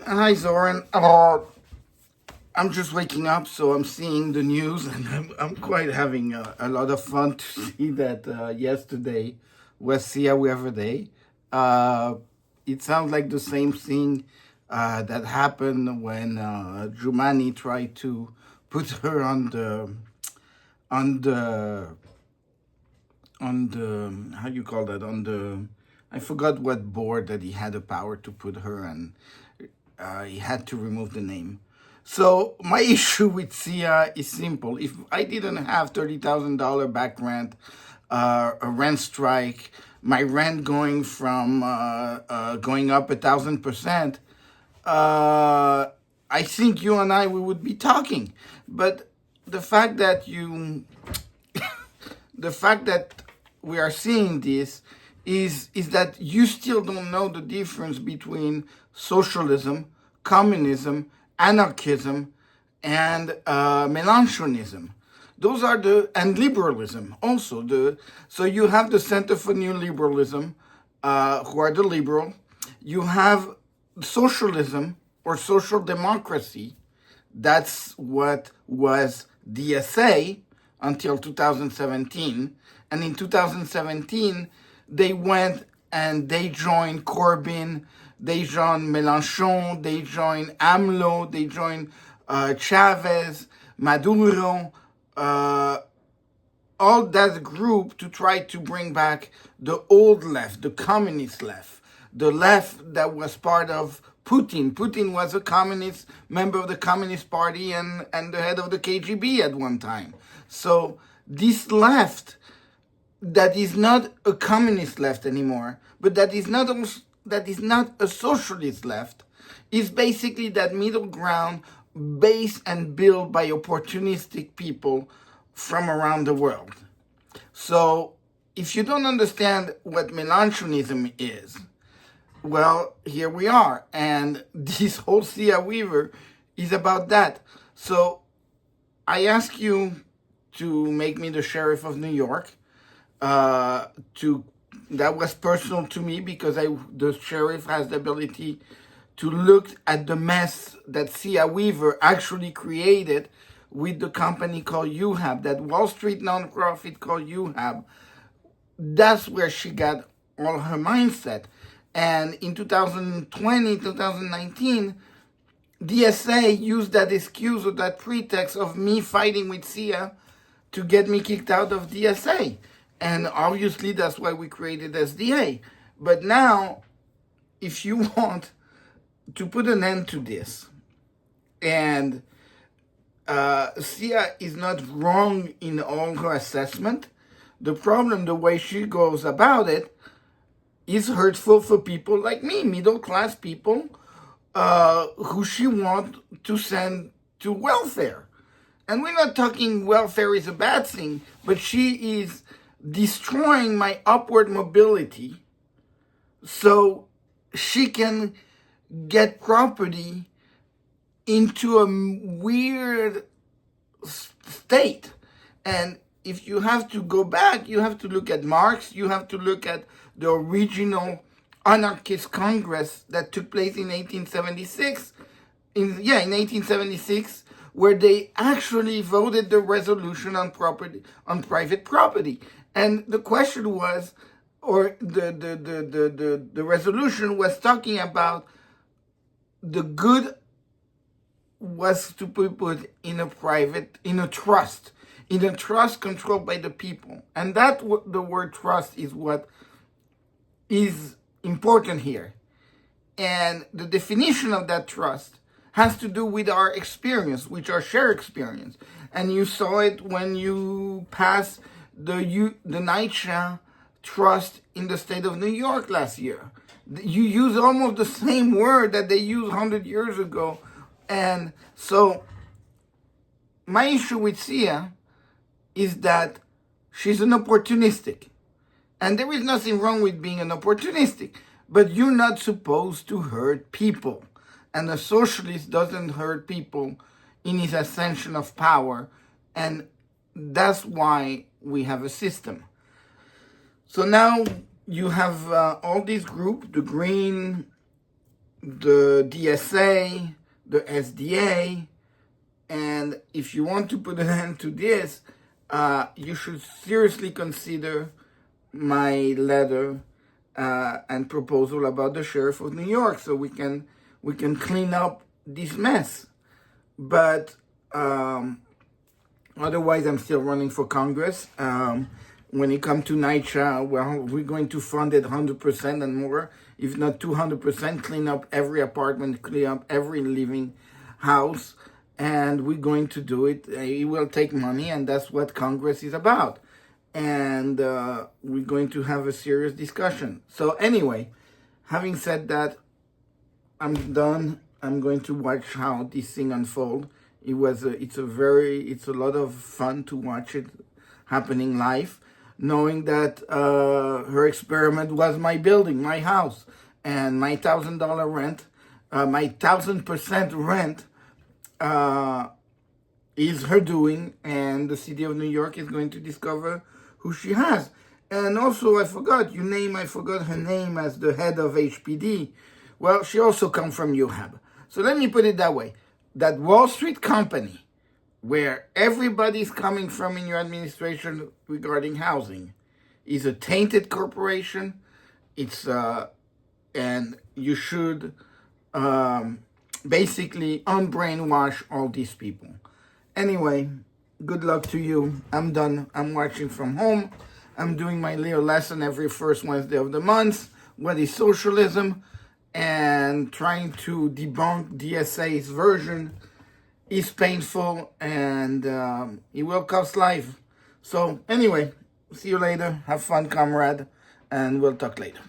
Hi, Zoran. I'm just waking up, so I'm seeing the news, and I'm quite having a lot of fun to see that yesterday was Cea Weaver Day. Uh, it sounds like the same thing that happened when Jumani tried to put her on the on the how you call that on the I forgot what board that he had the power to put her, and he had to remove the name. So my issue with Sia is simple. If I didn't have $30,000 back rent, a rent strike, my rent going up 1,000%, I think you and I we would be talking. But the fact that you the fact that we are seeing this is that you still don't know the difference between socialism, communism, anarchism, and Melanchonism. Those are and liberalism also. So you have the Center for New Liberalism, who are the liberal. You have socialism or social democracy. That's what was DSA until 2017. And in 2017, they went and they joined Corbyn, they joined Mélenchon, they joined AMLO, they joined Chavez, Maduro, all that group to try to bring back the old left, the communist left, the left that was part of Putin. Putin was a communist member of the Communist Party and the head of the KGB at one time. So this left that is not a communist left anymore, but that is not a socialist left, is basically that middle ground based and built by opportunistic people from around the world. So if you don't understand what Melanchonism is, well, here we are. And this whole Cea Weaver is about that. So I ask you to make me the Sheriff of New York. That was personal to me because the sheriff has the ability to look at the mess that Cea Weaver actually created with the company called UHAB, that Wall Street nonprofit called UHAB. That's where she got all her mindset. And in 2020, 2019, DSA used that excuse or that pretext of me fighting with Cea to get me kicked out of DSA. And obviously that's why we created SDA. But now, if you want to put an end to this, and Cea is not wrong in all her assessment, the problem, the way she goes about it, is hurtful for people like me, middle class people, who she wants to send to welfare. And we're not talking welfare is a bad thing, but she is destroying my upward mobility so she can get property into a weird state. And if you have to go back, you have to look at Marx, you have to look at the original anarchist congress that took place in 1876, in 1876, where they actually voted the resolution on private property. And the question was, or the resolution was talking about the good was to be put in a trust controlled by the people. And that the word trust is what is important here. And the definition of that trust has to do with our experience, which our shared experience. And you saw it when you passed the NYCHA trust in the state of New York last year. You use almost the same word that they used 100 years ago. And so my issue with Cea is that she's an opportunistic. And there is nothing wrong with being an opportunistic, but you're not supposed to hurt people. And a socialist doesn't hurt people in his ascension of power. And that's why we have a system. So now you have all these groups, the Green the DSA, the SDA, and if you want to put an end to this, you should seriously consider my letter and proposal about the Sheriff of New York, so we can clean up this mess. But otherwise, I'm still running for Congress. When it comes to NYCHA, well, we're going to fund it 100% and more, if not 200%, clean up every apartment, clean up every living house, and we're going to do it. It will take money, and that's what Congress is about. And we're going to have a serious discussion. So anyway, having said that, I'm done. I'm going to watch how this thing unfold. It's a lot of fun to watch it happening live, knowing that her experiment was my building, my house, and my $1,000 rent, my 1,000% rent is her doing, and the city of New York is going to discover who she has. And also, I forgot her name as the head of HPD. Well, she also comes from UHAB. So let me put it that way. That Wall Street company, where everybody's coming from in your administration regarding housing, is a tainted corporation. It's and you should basically unbrainwash all these people. Anyway, good luck to you. I'm done. I'm watching from home. I'm doing my little lesson every first Wednesday of the month. What is socialism? And trying to debunk DSA's version is painful, and it will cost life. So anyway, see you later. Have fun, comrade, and we'll talk later.